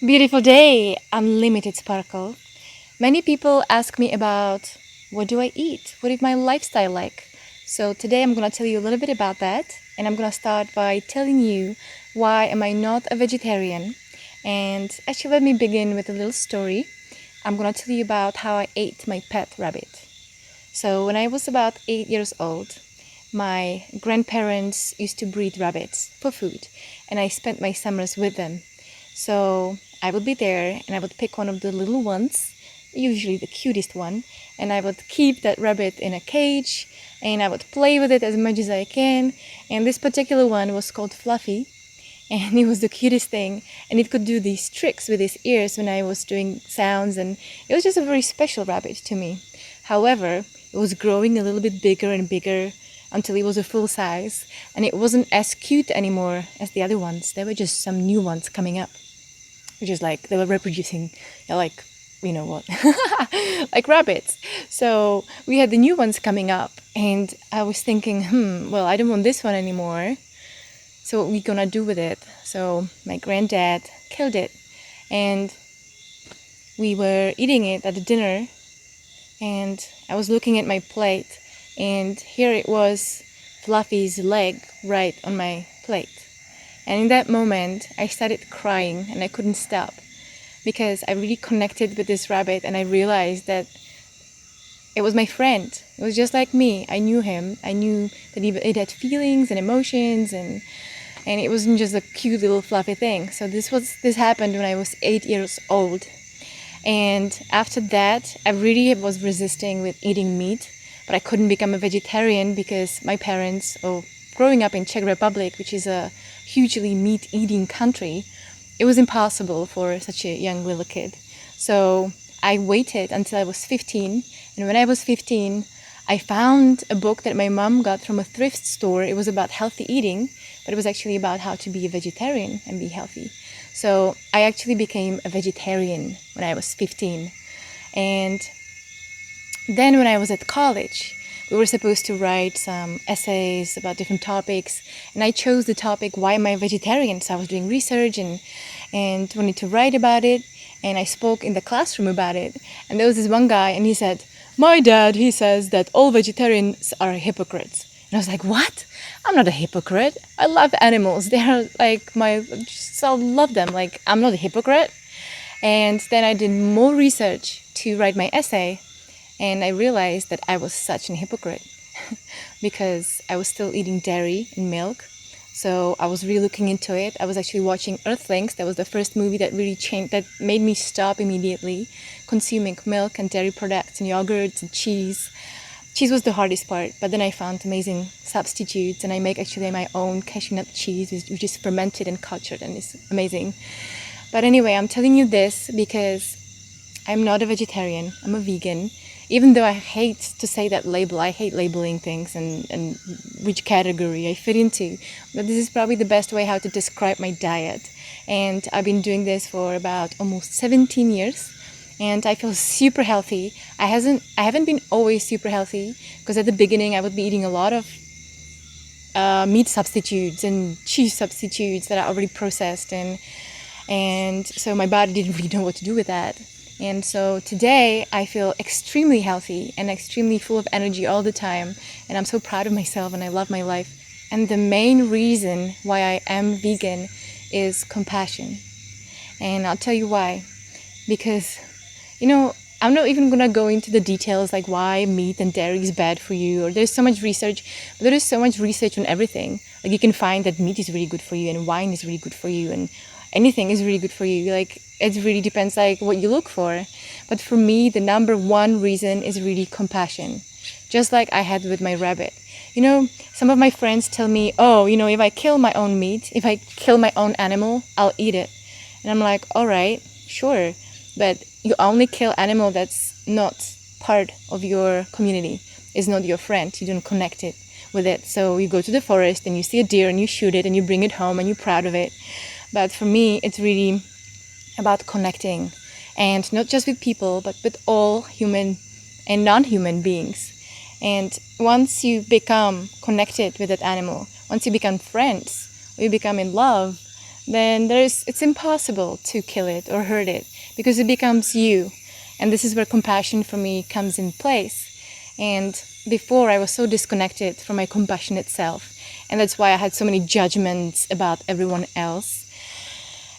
Beautiful day, unlimited sparkle. Many people ask me about what do I eat? What is my lifestyle like? So today I'm going to tell you a little bit about that, and I'm going to start by telling you why am I not a vegetarian. And actually let me begin with a little story. I'm going to tell you about how I ate my pet rabbit. So when I was about 8 years old, my grandparents used to breed rabbits for food, and I spent my summers with them. So I would be there and I would pick one of the little ones, usually the cutest one, and I would keep that rabbit in a cage and I would play with it as much as I can. And this particular one was called Fluffy, and it was the cutest thing, and it could do these tricks with its ears when I was doing sounds, and it was just a very special rabbit to me. However, it was growing a little bit bigger and bigger until it was a full size, and it wasn't as cute anymore as the other ones. There were just some new ones coming up, which is like they were reproducing, like, you know what, like rabbits. So we had the new ones coming up, and I was thinking, well, I don't want this one anymore. So what we gonna do with it? So my granddad killed it, and we were eating it at the dinner, and I was looking at my plate, and here it was, Fluffy's leg right on my plate. And in that moment, I started crying, and I couldn't stop, because I really connected with this rabbit, and I realized that it was my friend. It was just like me. I knew him. I knew that it had feelings and emotions, and it wasn't just a cute little fluffy thing. So this happened when I was 8 years old. And after that, I really was resisting with eating meat, but I couldn't become a vegetarian because my parents, growing up in Czech Republic, which is a hugely meat-eating country, it was impossible for such a young little kid. So I waited until I was 15, and when I was 15, I found a book that my mom got from a thrift store. It was about healthy eating, but it was actually about how to be a vegetarian and be healthy. So I actually became a vegetarian when I was 15. And then when I was at college, we were supposed to write some essays about different topics, and I chose the topic, why am I a vegetarian? So I was doing research and wanted to write about it, and I spoke in the classroom about it. And there was this one guy, and he said, my dad, he says that all vegetarians are hypocrites. And I was like, what? I'm not a hypocrite. I love animals. They are like I love them. Like, I'm not a hypocrite. And then I did more research to write my essay, and I realized that I was such an hypocrite because I was still eating dairy and milk. So I was really looking into it. I was actually watching Earthlings. That was the first movie that really changed, that made me stop immediately consuming milk and dairy products and yogurts and cheese. Cheese was the hardest part, but then I found amazing substitutes, and I make actually my own cashew nut cheese, which is fermented and cultured, and it's amazing. But anyway, I'm telling you this because I'm not a vegetarian. I'm a vegan. Even though I hate to say that label, I hate labeling things and which category I fit into. But this is probably the best way how to describe my diet. And I've been doing this for about almost 17 years. And I feel super healthy. I haven't been always super healthy, because at the beginning I would be eating a lot of meat substitutes and cheese substitutes that are already processed, and so my body didn't really know what to do with that. And so today I feel extremely healthy and extremely full of energy all the time, and I'm so proud of myself and I love my life. And the main reason why I am vegan is compassion. And I'll tell you why. Because, I'm not even gonna go into the details like why meat and dairy is bad for you, or there's so much research, but there is so much research on everything. Like, you can find that meat is really good for you and wine is really good for you and anything is really good for you. Like, it really depends like what you look for. But for me, the number one reason is really compassion. Just like I had with my rabbit. Some of my friends tell me, if I kill my own meat, if I kill my own animal, I'll eat it. And I'm like, all right, sure. But you only kill animal that's not part of your community, is not your friend. You don't connect it with it. So you go to the forest and you see a deer and you shoot it and you bring it home and you're proud of it. But for me, it's really about connecting, and not just with people, but with all human and non-human beings. And once you become connected with that animal, once you become friends, or you become in love, then it's impossible to kill it or hurt it because it becomes you. And this is where compassion for me comes in place. And before, I was so disconnected from my compassionate self. And that's why I had so many judgments about everyone else.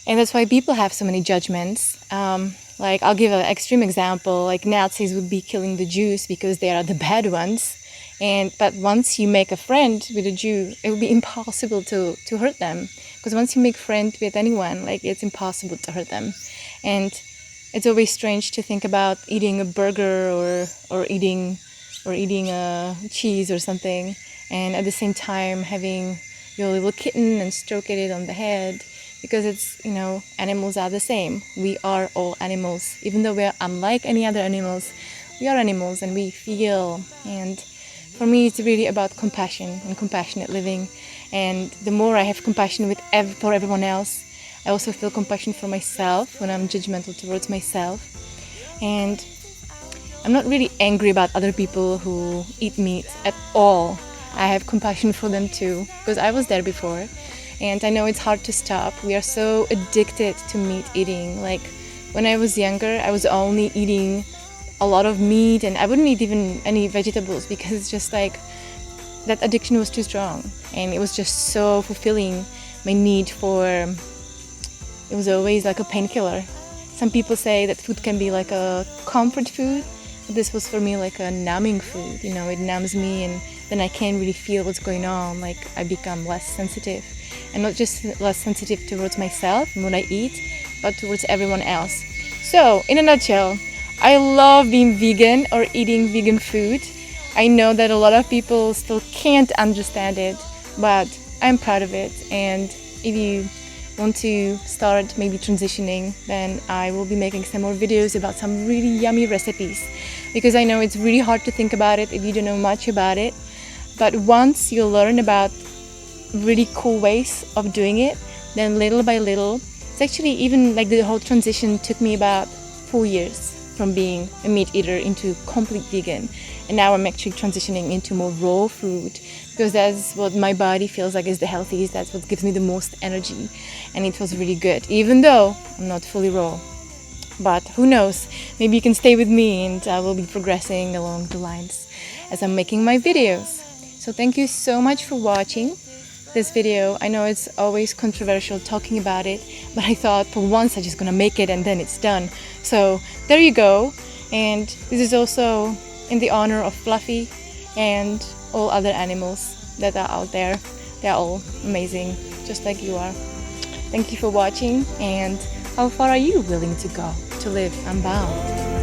And that's why people have so many judgments. Like, I'll give an extreme example. Like, Nazis would be killing the Jews because they are the bad ones. But once you make a friend with a Jew, it would be impossible to hurt them. Because once you make friend with anyone, like, it's impossible to hurt them. And it's always strange to think about eating a burger or eating a cheese or something, and at the same time having your little kitten and stroking it on the head, because it's, animals are the same. We are all animals. Even though we are unlike any other animals, we are animals and we feel. And for me, it's really about compassion and compassionate living. And the more I have compassion for everyone else, I also feel compassion for myself when I'm judgmental towards myself. And I'm not really angry about other people who eat meat at all. I have compassion for them too, because I was there before. And I know it's hard to stop. We are so addicted to meat eating. Like, when I was younger, I was only eating a lot of meat, and I wouldn't eat even any vegetables because it's just like that addiction was too strong. And it was just so fulfilling my need for... It was always like a painkiller. Some people say that food can be like a comfort food. But this was for me like a numbing food. It numbs me, and then I can't really feel what's going on. Like, I become less sensitive. And not just less sensitive towards myself and what I eat, but towards everyone else. So, in a nutshell, I love being vegan or eating vegan food. I know that a lot of people still can't understand it, but I'm proud of it. And if you want to start maybe transitioning, then I will be making some more videos about some really yummy recipes, because I know it's really hard to think about it if you don't know much about it. But once you learn about really cool ways of doing it, then little by little, it's actually even like the whole transition took me about 4 years from being a meat eater into complete vegan. And now I'm actually transitioning into more raw food, because that's what my body feels like is the healthiest. That's what gives me the most energy. And it was really good, even though I'm not fully raw. But who knows, maybe you can stay with me and I will be progressing along the lines as I'm making my videos. So thank you so much for watching this video. I know it's always controversial talking about it, but I thought for once I'm just gonna make it and then it's done. So there you go. And this is also in the honor of Fluffy and all other animals that are out there. They're all amazing, just like you are. Thank you for watching, and how far are you willing to go to live unbound?